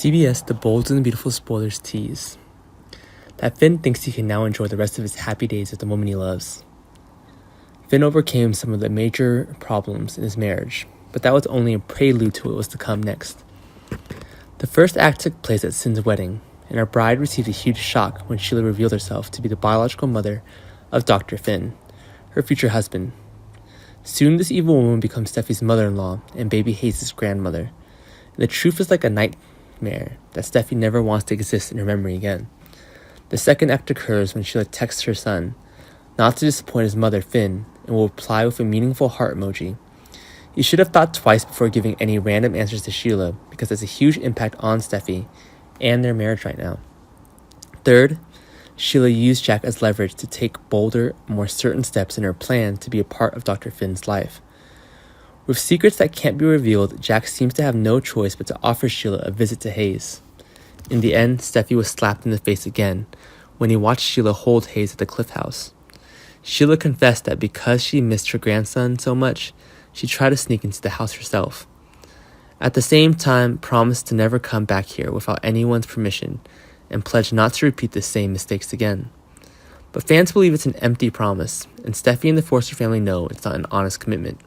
CBS The Bold and the Beautiful spoilers tease that Finn thinks he can now enjoy the rest of his happy days with the woman he loves. Finn overcame some of the major problems in his marriage, but that was only a prelude to what was to come next. The first act took place at Sin's wedding, and our bride received a huge shock when Sheila revealed herself to be the biological mother of Dr. Finn, her future husband. Soon this evil woman becomes Steffi's mother-in-law and baby Hayes' grandmother. And the truth is like a nightmare that Steffi never wants to exist in her memory again. The second act occurs when Sheila texts her son, not to disappoint his mother Finn, and will reply with a meaningful heart emoji. You should have thought twice before giving any random answers to Sheila, because it's a huge impact on Steffi and their marriage right now. Third, Sheila used Jack as leverage to take bolder, more certain steps in her plan to be a part of Dr. Finn's life. With secrets that can't be revealed, Jack seems to have no choice but to offer Sheila a visit to Hayes. In the end, Steffi was slapped in the face again when he watched Sheila hold Hayes at the Cliff House. Sheila confessed that because she missed her grandson so much, she tried to sneak into the house herself. At the same time, promised to never come back here without anyone's permission and pledged not to repeat the same mistakes again. But fans believe it's an empty promise, and Steffi and the Forster family know it's not an honest commitment.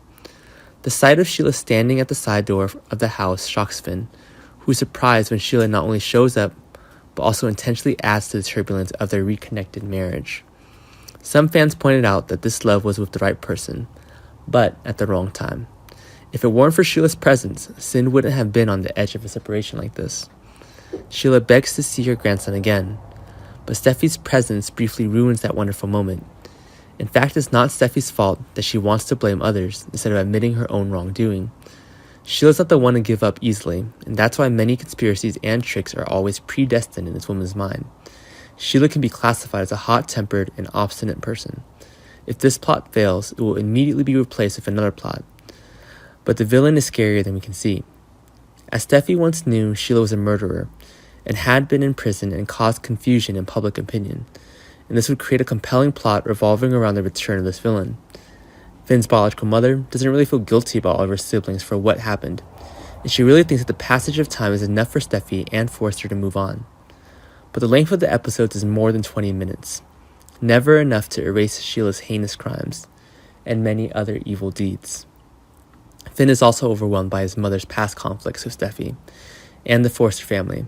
The sight of Sheila standing at the side door of the house shocks Finn, who is surprised when Sheila not only shows up, but also intentionally adds to the turbulence of their reconnected marriage. Some fans pointed out that this love was with the right person, but at the wrong time. If it weren't for Sheila's presence, Sin wouldn't have been on the edge of a separation like this. Sheila begs to see her grandson again, but Steffi's presence briefly ruins that wonderful moment. In fact, it's not Steffi's fault that she wants to blame others instead of admitting her own wrongdoing. Sheila's not the one to give up easily, and that's why many conspiracies and tricks are always predestined in this woman's mind. Sheila can be classified as a hot-tempered and obstinate person. If this plot fails, it will immediately be replaced with another plot. But the villain is scarier than we can see. As Steffi once knew, Sheila was a murderer, and had been in prison and caused confusion in public opinion, and this would create a compelling plot revolving around the return of this villain. Finn's biological mother doesn't really feel guilty about all of her siblings for what happened, and she really thinks that the passage of time is enough for Steffi and Forster to move on. But the length of the episodes is more than 20 minutes, never enough to erase Sheila's heinous crimes, and many other evil deeds. Finn is also overwhelmed by his mother's past conflicts with Steffi and the Forster family.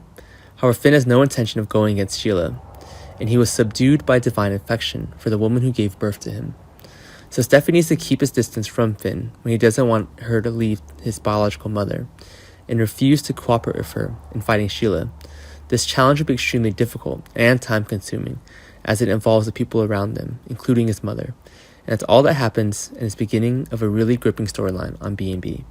However, Finn has no intention of going against Sheila, and he was subdued by divine affection for the woman who gave birth to him. So Steffi needs to keep his distance from Finn when he doesn't want her to leave his biological mother, and refuse to cooperate with her in fighting Sheila. This challenge will be extremely difficult and time-consuming, as it involves the people around them, including his mother. And that's all that happens, and it's the beginning of a really gripping storyline on B&B.